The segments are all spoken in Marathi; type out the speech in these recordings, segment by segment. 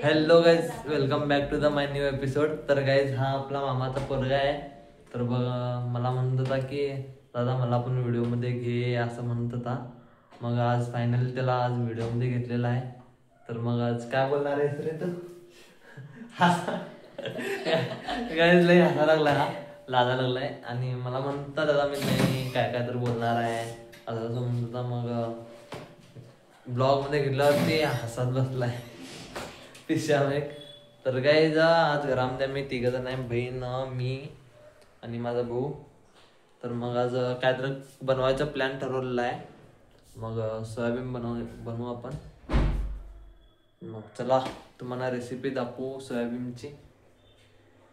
Hello guys, welcome back to the my new episode. तर गाईज, हा आपला मामाचा पोरगा आहे. तर बघ, मला म्हणत होता की दादा मला पण व्हिडिओमध्ये घे असं म्हणत होता. मग आज फायनली त्याला आज व्हिडिओमध्ये घेतलेला आहे. तर मग आज काय बोलणार आहेस रे तू? गाईज लई हसा लागलाय, हा लाजा लागलाय. आणि मला म्हणता दादा मी नाही काय काय तर बोलणार आहे असं असं म्हणत होता. मग ब्लॉग मध्ये घेतल्यावरती हसत बसलाय एक. तर काय आज घरामध्ये मी तिघ जण आहे, बहीण मी आणि माझा भाऊ. तर मग आज काय तर बनवायचा प्लॅन ठरवलेला आहे. मग सोयाबीन बनवू आपण. मग चला तुम्हाला रेसिपी दाखवू सोयाबीनची.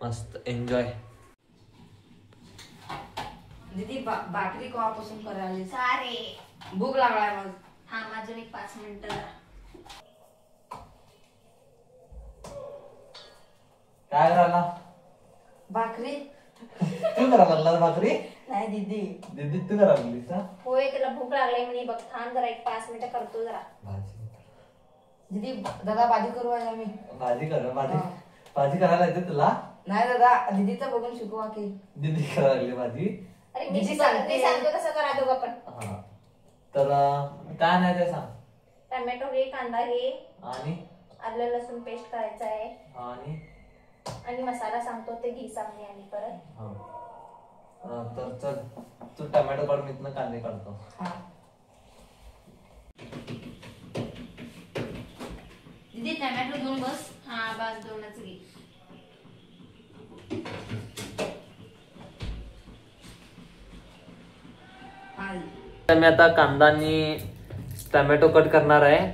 मस्त एन्जॉय. दीदी भाकरी केव्हापासून करायला सारे भूक लागलाय. मग थांब अजून एक 5 मिनिटं. काय करायला? भाकरी तू करा लागला भाकरी? नाही दीदी. दीदी तू करा लागलीस का? होय, त्याला भूक लागली म्हणे. बघ थांब जरा, एक 5 मिनिटं करतो जरा. भाजी दीदी दादा भाजी करू आज आम्ही. भाजी भाजी करायला येते तुला? नाही दादा, दीदीचं बघून शिकवा की. दीदी करायला लागली भाजी. अरे दीदी मी सांगते. सांगतो कसं करा दोघं पण. हा, तर काय नाही ते सांग. टोमॅटो घे, कांदा घे, आणि आलं लसूण पेस्ट करायचं आहे. आणि मसाला सांगतो ते घे सांगणे. आणि परत तर चल तू टोमॅटो काढ, मी इथनं कांदे काढतो. दीदी टोमॅटो घेऊन बस. हा बस, दोनच घे. मी आता कांदा आणि टोमॅटो कट करणार आहे.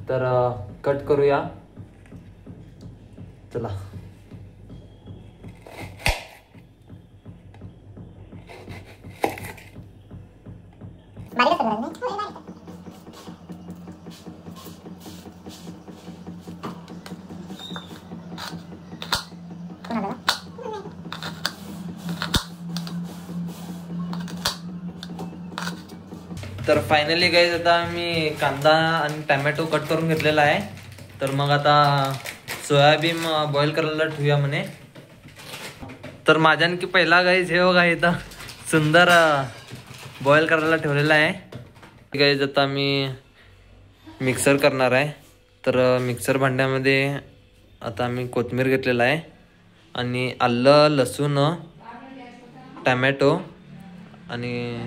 तर कट करूया, चला. तर फायनली गाईज आता मी कांदा आणि टोमॅटो कट करून घेतलेला आहे. तर मग आता सोयाबीन बॉईल करायला ठेवूया म्हणे. तर माझ्या आणखी पहिला गाईज हे बघा इथं सुंदर बॉईल करायला ठेवलेला आहे. गाईज आता मी मिक्सर करणार आहे. तर मिक्सर भांड्यामध्ये आता मी कोथिंबीर घेतलेला आहे आणि आलं लसूण टोमॅटो आणि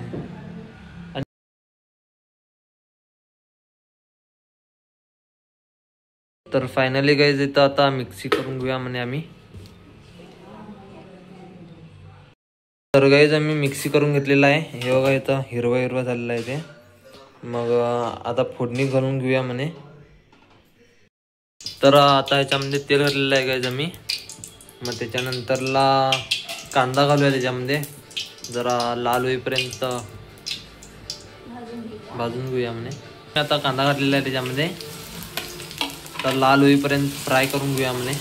तर फायनली गाईज इथं आता मिक्सी करून घेऊया म्हणे आम्ही. तर गाईज आम्ही मिक्सी करून घेतलेला आहे. हे बघा इथं हिरवा हिरवा झालेला आहे ते. मग आता फोडणी घालून घेऊया म्हणे. तर आता ह्याच्यामध्ये तेल घातलेलं आहे गाईज आम्ही. मग त्याच्यानंतरला कांदा घालूया त्याच्यामध्ये. जरा लाल होईपर्यंत भाजून घेऊया म्हणे. आता कांदा घातलेला आहे त्याच्यामध्ये. तर लाल होईपर्यंत फ्राय करून घेऊया म्हणे.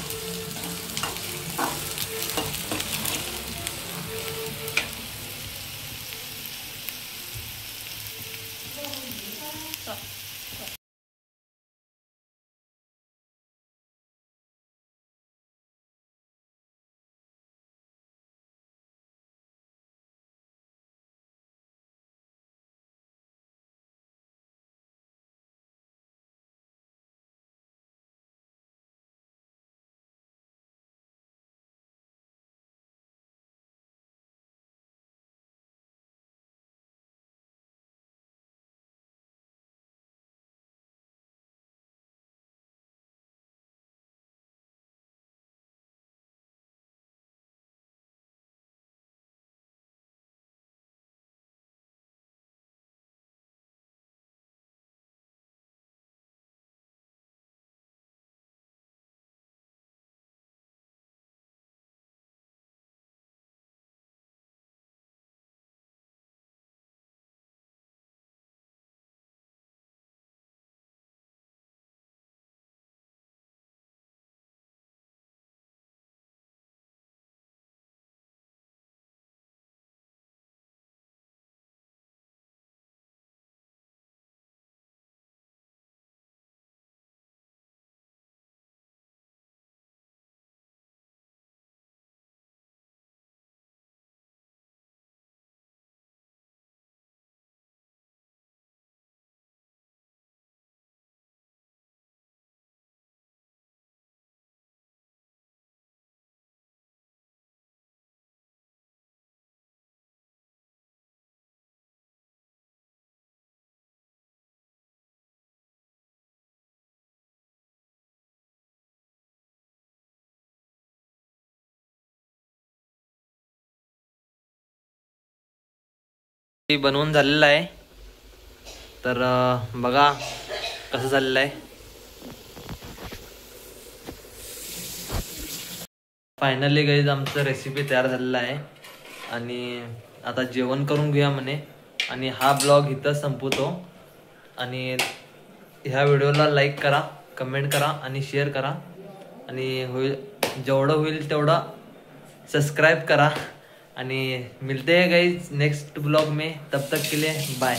बनवून झालेला आहे, तर बघा कसं झालेलं आहे. फायनली गाईज आमचं रेसिपी तयार झालेला आहे आणि आता जेवण करून घेऊया म्हणे. आणि हा ब्लॉग इथं संपवतो. आणि ह्या व्हिडिओला लाईक करा, कमेंट करा आणि शेअर करा. आणि जेवढं होईल तेवढं सब्सक्राइब करा. आणि मिलते हैं गाइस नेक्स्ट ब्लॉग में, तब तक के लिए बाय.